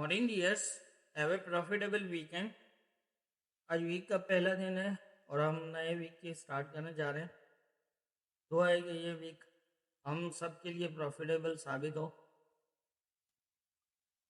Morning dears, have a profitable weekend. आज week का पहला दिन है और हम नए वीक की स्टार्ट करने जा रहे हैं। दुआ है कि ये वीक हम सब के लिए प्रॉफिटेबल साबित हो।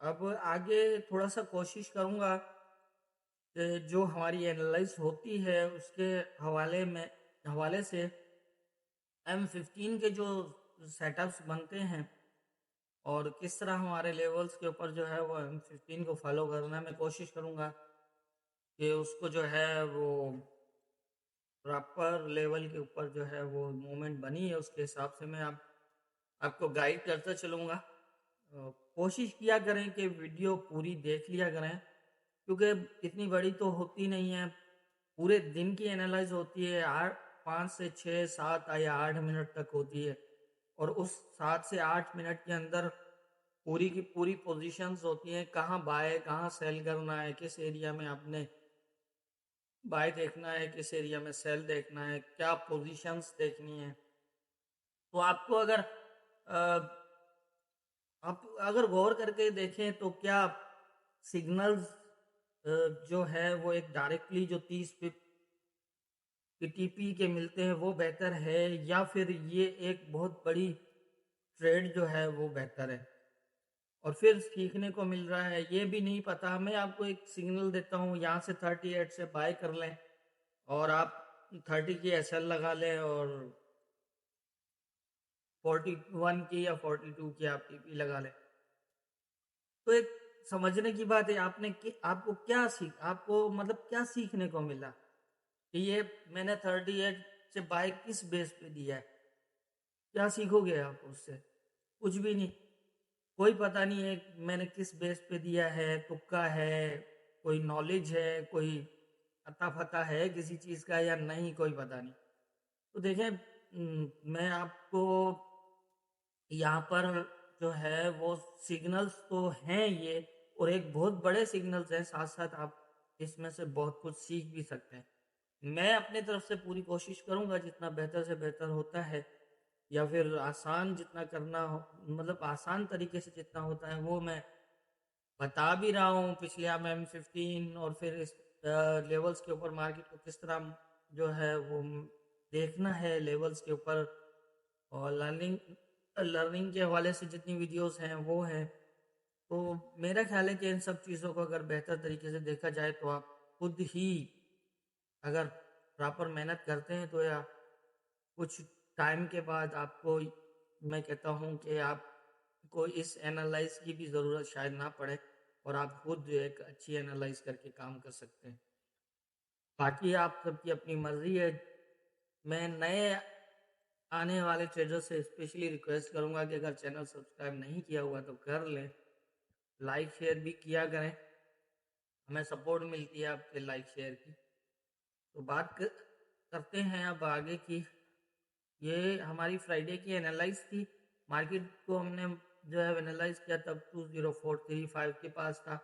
अब आगे थोड़ा सा कोशिश करूँगा कि जो हमारी एनालाइज होती है उसके हवाले से M15 के जो सेटअप्स बनते हैं और किस तरह हमारे लेवल्स के ऊपर जो है वो M15 को फॉलो करना मैं कोशिश करूँगा कि उसको जो है वो प्रॉपर लेवल के ऊपर जो है वो मूवमेंट बनी है उसके हिसाब से मैं आपको गाइड करता चलूँगा। कोशिश किया करें कि वीडियो पूरी देख लिया करें, क्योंकि इतनी बड़ी तो होती नहीं है। पूरे दिन की एनालाइज होती है, 5 से 6 7 या 8 मिनट तक होती है और उस 7 से 8 मिनट के अंदर पूरी की पूरी पोजीशंस होती हैं, कहाँ बाय कहाँ सेल करना है, किस एरिया में आपने बाय देखना है, किस एरिया में सेल देखना है, क्या पोजीशंस देखनी है। तो आपको आप अगर गौर करके देखें तो क्या सिग्नल्स जो है वो एक डायरेक्टली जो 30 पिप की टीपी के मिलते हैं वो बेहतर है, या फिर ये एक बहुत बड़ी ट्रेड जो है वो बेहतर है और फिर सीखने को मिल रहा है, ये भी नहीं पता। मैं आपको एक सिग्नल देता हूँ, यहाँ से 38 से बाय कर लें और आप 30 की एसएल लगा लें और 41 की या 42 की आप टीपी लगा लें। तो एक समझने की बात है, आपको मतलब क्या सीखने को मिला कि ये मैंने 38 से बाय किस बेस पे दिया है। क्या सीखोगे आप उससे? कुछ भी नहीं। कोई पता नहीं है मैंने किस बेस पे दिया है, तुक्का है, कोई नॉलेज है, कोई अता पता है किसी चीज़ का या नहीं, कोई पता नहीं। तो देखें, मैं आपको यहाँ पर जो है वो सिग्नल्स तो हैं ये, और एक बहुत बड़े सिग्नल्स हैं, साथ साथ आप इसमें से बहुत कुछ सीख भी सकते हैं। मैं अपने तरफ से पूरी कोशिश करूँगा, जितना बेहतर से बेहतर होता है या फिर आसान जितना करना हो, मतलब आसान तरीके से जितना होता है वो मैं बता भी रहा हूँ। पिछले आप M15 और फिर इस लेवल्स के ऊपर मार्केट को किस तरह जो है वो देखना है लेवल्स के ऊपर, और लर्निंग लर्निंग के हवाले से जितनी वीडियोस हैं वो हैं। तो मेरा ख्याल है कि इन सब चीज़ों को अगर बेहतर तरीके से देखा जाए तो आप खुद ही अगर प्रॉपर मेहनत करते हैं तो या कुछ टाइम के बाद आपको, मैं कहता हूँ कि आपको इस एनालाइज की भी ज़रूरत शायद ना पड़े और आप खुद एक अच्छी एनालाइज करके काम कर सकते हैं। बाकी आप सबकी अपनी मर्ज़ी है। मैं नए आने वाले ट्रेडर से स्पेशली रिक्वेस्ट करूंगा कि अगर चैनल सब्सक्राइब नहीं किया हुआ तो कर लें, लाइक शेयर भी किया करें, हमें सपोर्ट मिलती है आपके लाइक शेयर की। तो करते हैं अब आगे की। ये हमारी फ्राइडे की एनालाइज थी। मार्केट को हमने जो है एनालाइज किया तब 20435 के पास था।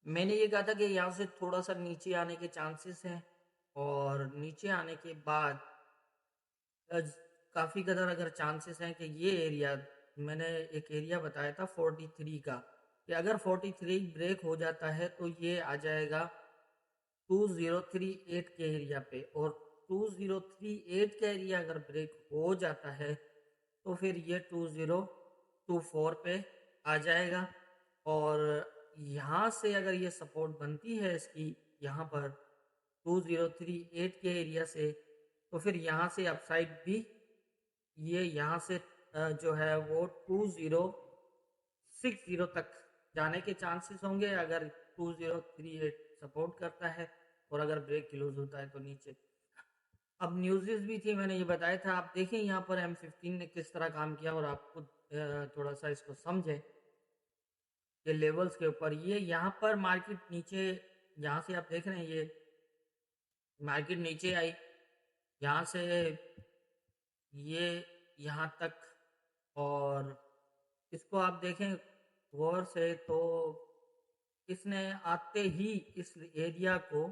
मैंने ये कहा था कि यहाँ से थोड़ा सा नीचे आने के चांसेस हैं, और नीचे आने के बाद काफ़ी कदर अगर चांसेस हैं कि ये एरिया, मैंने एक एरिया बताया था 43 का, कि अगर 43 ब्रेक हो जाता है तो ये आ जाएगा 2038 के एरिया पे, और 2038 का एरिया अगर ब्रेक हो जाता है तो फिर ये 2024 पे आ जाएगा। और यहाँ से अगर ये सपोर्ट बनती है इसकी, यहाँ पर 2038 के एरिया से, तो फिर यहाँ से अपसाइड भी ये यहाँ से जो है वो 2060 तक जाने के चांसेस होंगे अगर 2038 सपोर्ट करता है, और अगर ब्रेक क्लोज होता है तो नीचे। अब न्यूज़ भी थी, मैंने ये बताया था। आप देखें यहाँ पर M15 ने किस तरह काम किया, और आप खुद थोड़ा सा इसको समझें कि लेवल्स के ऊपर ये यहाँ पर मार्केट नीचे, यहाँ से आप देख रहे हैं ये मार्केट नीचे आई, यहाँ से ये यहाँ तक, और इसको आप देखें गौर से तो इसने आते ही इस एरिया को,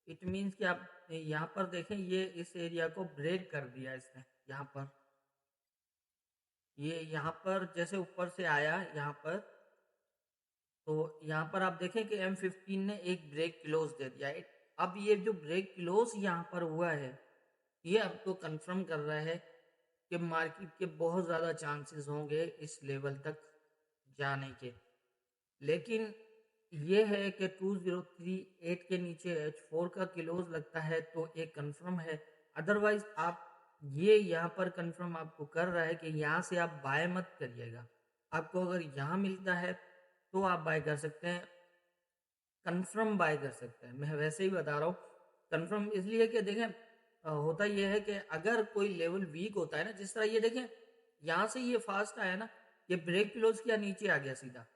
इट मीन्स कि आप यहाँ पर देखें ये इस एरिया को ब्रेक कर दिया इसने। यहाँ पर ये यहाँ पर जैसे ऊपर से आया यहाँ पर, तो यहाँ पर आप देखें कि M15 ने एक ब्रेक क्लोज दे दिया है। अब ये जो ब्रेक क्लोज यहाँ पर हुआ है, ये आपको कंफर्म कर रहा है कि मार्केट के बहुत ज़्यादा चांसेस होंगे इस लेवल तक जाने के। लेकिन ये है कि 2038 के नीचे H4 का क्लोज लगता है तो एक कंफर्म है। अदरवाइज आप ये यहाँ पर कंफर्म आपको कर रहा है कि यहाँ से आप बाय मत करिएगा। आपको अगर यहाँ मिलता है तो आप बाय कर सकते हैं, कंफर्म बाय कर सकते हैं। मैं वैसे ही बता रहा हूँ, कंफर्म इसलिए कि देखें होता यह है कि अगर कोई लेवल वीक होता है ना, जिस तरह ये देखें यहाँ से ये फास्ट आया ना, ये ब्रेक क्लोज किया नीचे आ गया सीधा,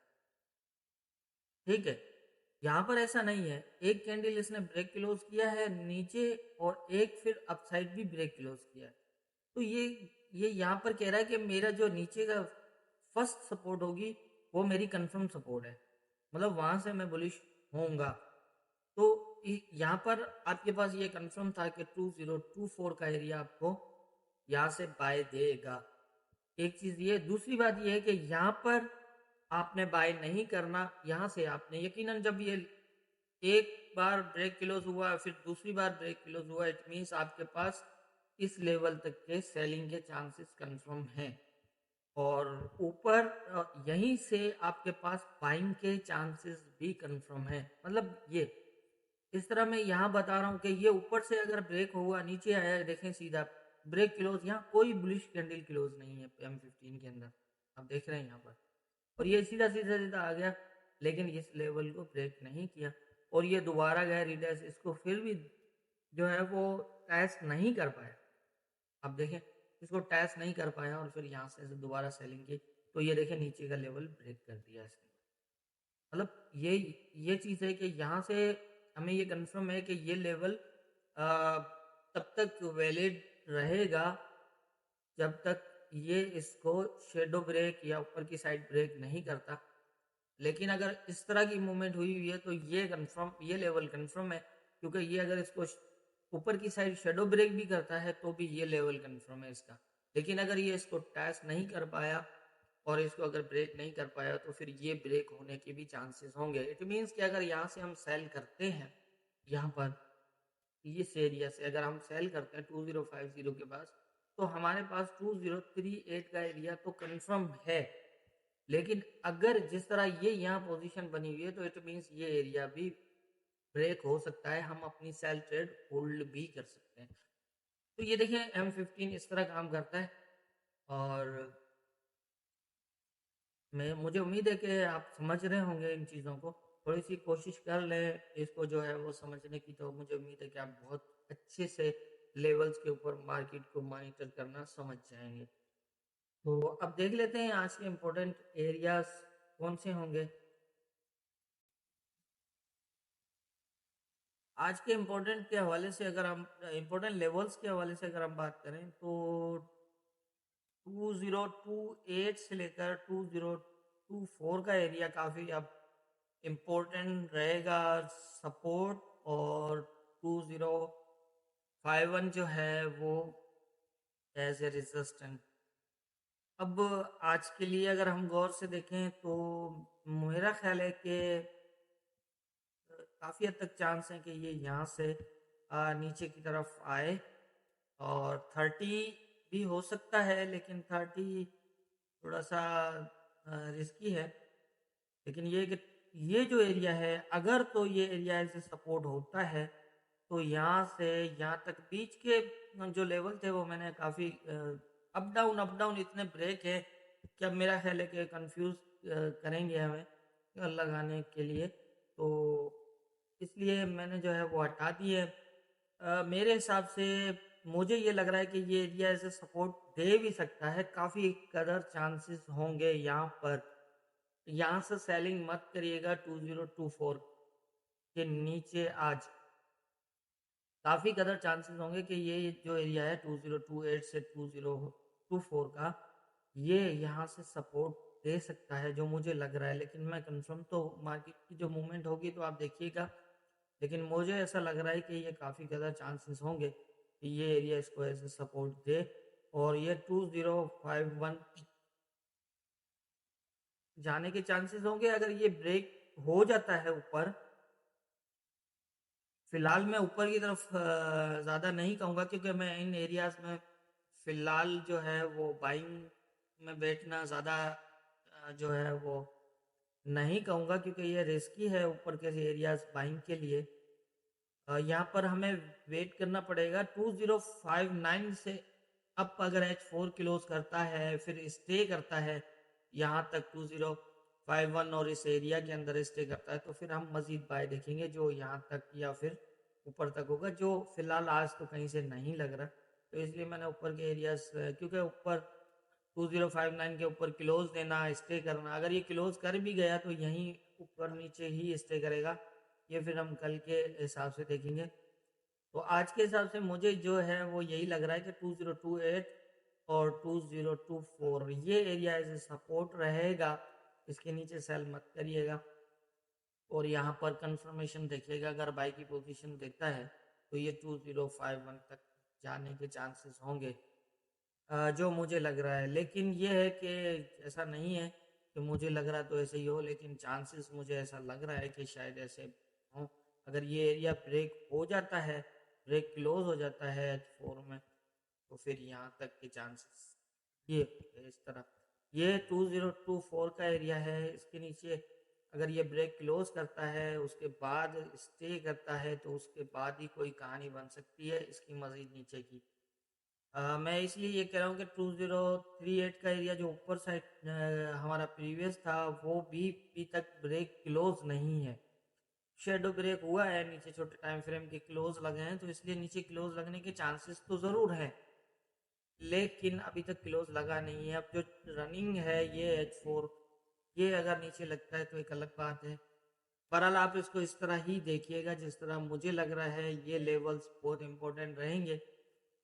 ठीक है। यहाँ पर ऐसा नहीं है, एक कैंडल इसने ब्रेक क्लोज किया है नीचे और एक फिर अपसाइड भी ब्रेक क्लोज किया है। तो ये यहाँ पर कह रहा है कि मेरा जो नीचे का फर्स्ट सपोर्ट होगी वो मेरी कंफर्म सपोर्ट है, मतलब वहां से मैं बुलिश होऊंगा। तो यहाँ पर आपके पास ये कंफर्म था कि 2024 का एरिया आपको यहाँ से बाय देगा। एक चीज ये, दूसरी बात ये है कि यहाँ पर आपने बाय नहीं करना। यहाँ से आपने यकीनन जब ये एक बार ब्रेक क्लोज हुआ फिर दूसरी बार ब्रेक क्लोज हुआ, इट मीन्स आपके पास इस लेवल तक के सेलिंग के चांसेस कंफर्म हैं। और ऊपर यहीं से आपके पास बाइंग के चांसेस भी कंफर्म है। मतलब ये इस तरह मैं यहाँ बता रहा हूँ कि ये ऊपर से अगर ब्रेक हुआ नीचे आया, देखें सीधा ब्रेक क्लोज, यहाँ कोई बुलिश कैंडल क्लोज नहीं है M15 के अंदर, आप देख रहे हैं यहाँ पर। और ये सीधा सीधा सीधा आ गया, लेकिन इस लेवल को ब्रेक नहीं किया और ये दोबारा गया रिटेस्ट, इसको फिर भी जो है वो टेस्ट नहीं कर पाया। अब देखें इसको टैच नहीं कर पाया और फिर यहाँ से दोबारा सेलिंग की, तो ये देखें नीचे का लेवल ब्रेक कर दिया इसने। मतलब ये चीज़ है कि यहाँ से हमें ये कंफर्म है कि ये लेवल तब तक वैलिड रहेगा जब तक ये इसको शेडो ब्रेक या ऊपर की साइड ब्रेक नहीं करता। लेकिन अगर इस तरह की मूवमेंट हुई हुई है तो ये कंफर्म, ये लेवल कंफर्म है, क्योंकि ये अगर इसको ऊपर की साइड शेडो ब्रेक भी करता है तो भी ये लेवल कंफर्म है इसका। लेकिन अगर ये इसको टच नहीं कर पाया और इसको अगर ब्रेक नहीं कर पाया तो फिर ये ब्रेक होने के भी चांसेस होंगे। इट मीन्स कि अगर यहाँ से हम सेल करते हैं, यहाँ पर इस एरिया से अगर हम सेल करते हैं 2050 के पास, तो हमारे पास 2038 का एरिया तो कंफर्म है। लेकिन अगर जिस तरह ये यहाँ पोजीशन बनी हुई है तो इट मीन्स ये एरिया भी ब्रेक हो सकता है, हम अपनी सेल ट्रेड होल्ड भी कर सकते हैं। तो ये देखिए M15 इस तरह काम करता है। और मैं मुझे उम्मीद है कि आप समझ रहे होंगे इन चीज़ों को, थोड़ी सी कोशिश कर लें इसको जो है वो समझने की, तो मुझे उम्मीद है कि आप बहुत अच्छे से लेवल्स के ऊपर मार्केट को मॉनिटर करना समझ जाएंगे। तो अब देख लेते हैं आज के इम्पोर्टेंट एरियाज कौन से होंगे। आज के इम्पोर्टेंट के हवाले से अगर हम इम्पोर्टेंट लेवल्स के हवाले से अगर हम बात करें तो 2028 से लेकर 2024 का एरिया काफ़ी अब इम्पोर्टेंट रहेगा सपोर्ट, और 2051 जो है वो एज ए रेजिस्टेंट। अब आज के लिए अगर हम गौर से देखें तो मेरा ख्याल है कि काफ़ी हद तक चांस है कि ये यहाँ से नीचे की तरफ आए, और 30 भी हो सकता है, लेकिन 30 थोड़ा सा रिस्की है। लेकिन ये कि ये जो एरिया है, अगर तो ये एरिया ऐसे सपोर्ट होता है तो यहाँ से यहाँ तक बीच के जो लेवल थे वो मैंने काफ़ी अप डाउन इतने ब्रेक है कि अब मेरा ख्याल है कि कंफ्यूज करेंगे हमें लगाने के लिए, तो इसलिए मैंने जो है वो हटा दी है। मेरे हिसाब से मुझे ये लग रहा है कि ये एरिया ऐसे सपोर्ट दे भी सकता है, काफ़ी कदर चांसेस होंगे यहाँ पर। यहाँ से सेलिंग मत करिएगा 2024 के नीचे। आज काफ़ी कदर चांसेस होंगे कि ये जो एरिया है 2028 से 2024 का, ये यहाँ से सपोर्ट दे सकता है जो मुझे लग रहा है। लेकिन मैं कंफर्म तो मार्केट की जो मूवमेंट होगी तो आप देखिएगा, लेकिन मुझे ऐसा लग रहा है कि ये काफ़ी ज़्यादा चांसेस होंगे कि ये एरिया इसको ऐसे सपोर्ट दे, और ये 2051 जाने के चांसेस होंगे। अगर ये ब्रेक हो जाता है ऊपर, फिलहाल मैं ऊपर की तरफ ज़्यादा नहीं कहूँगा, क्योंकि मैं इन एरियाज़ में फिलहाल जो है वो बाइंग में बैठना ज़्यादा जो है वो नहीं कहूँगा, क्योंकि ये रिस्की है ऊपर के एरियाज बाइंग के लिए। यहाँ पर हमें वेट करना पड़ेगा 2059 से अप। अगर H4 क्लोज करता है फिर स्टे करता है यहाँ तक 2051 और इस एरिया के अंदर स्टे करता है, तो फिर हम मजीद बाय देखेंगे जो यहाँ तक या फिर ऊपर तक होगा, जो फिलहाल आज तो कहीं से नहीं लग रहा। तो इसलिए मैंने ऊपर के एरियाज, क्योंकि ऊपर 2059 के ऊपर क्लोज देना, स्टे करना, अगर ये क्लोज कर भी गया तो यहीं ऊपर नीचे ही स्टे करेगा। ये फिर हम कल के हिसाब से देखेंगे। तो आज के हिसाब से मुझे जो है वो यही लग रहा है कि 2028 और 2024 ये एरिया एज सपोर्ट रहेगा। इसके नीचे सेल मत करिएगा और यहाँ पर कंफर्मेशन देखिएगा। अगर बाई की पोजीशन देता है तो ये 2051 तक जाने के चांसेस होंगे, जो मुझे लग रहा है। लेकिन ये है कि ऐसा नहीं है कि मुझे लग रहा तो ऐसे ही हो, लेकिन चांसेस मुझे ऐसा लग रहा है कि शायद ऐसे हो। अगर ये एरिया ब्रेक हो जाता है, ब्रेक क्लोज हो जाता है H4 में, तो फिर यहाँ तक के चांसेस ये इस तरह। ये 2024 का एरिया है। इसके नीचे अगर ये ब्रेक क्लोज करता है उसके बाद स्टे करता है तो उसके बाद ही कोई कहानी बन सकती है इसकी मज़ीद नीचे की। मैं इसलिए ये कह रहा हूँ कि 2038 का एरिया जो ऊपर साइड हमारा प्रीवियस था वो भी अभी तक ब्रेक क्लोज नहीं है। शेडो ब्रेक हुआ है, नीचे छोटे टाइम फ्रेम के क्लोज लगे हैं, तो इसलिए नीचे क्लोज लगने के चांसेस तो ज़रूर है, लेकिन अभी तक क्लोज लगा नहीं है। अब जो रनिंग है ये H4, ये अगर नीचे लगता है तो एक अलग बात है। बहरहाल आप इसको इस तरह ही देखिएगा जिस तरह मुझे लग रहा है। ये लेवल्स बहुत इंपॉर्टेंट रहेंगे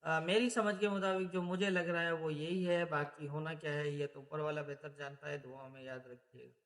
मेरी समझ के मुताबिक। जो मुझे लग रहा है वो यही है, बाकी होना क्या है ये तो ऊपर वाला बेहतर जानता है। दुआ में याद रखिएगा।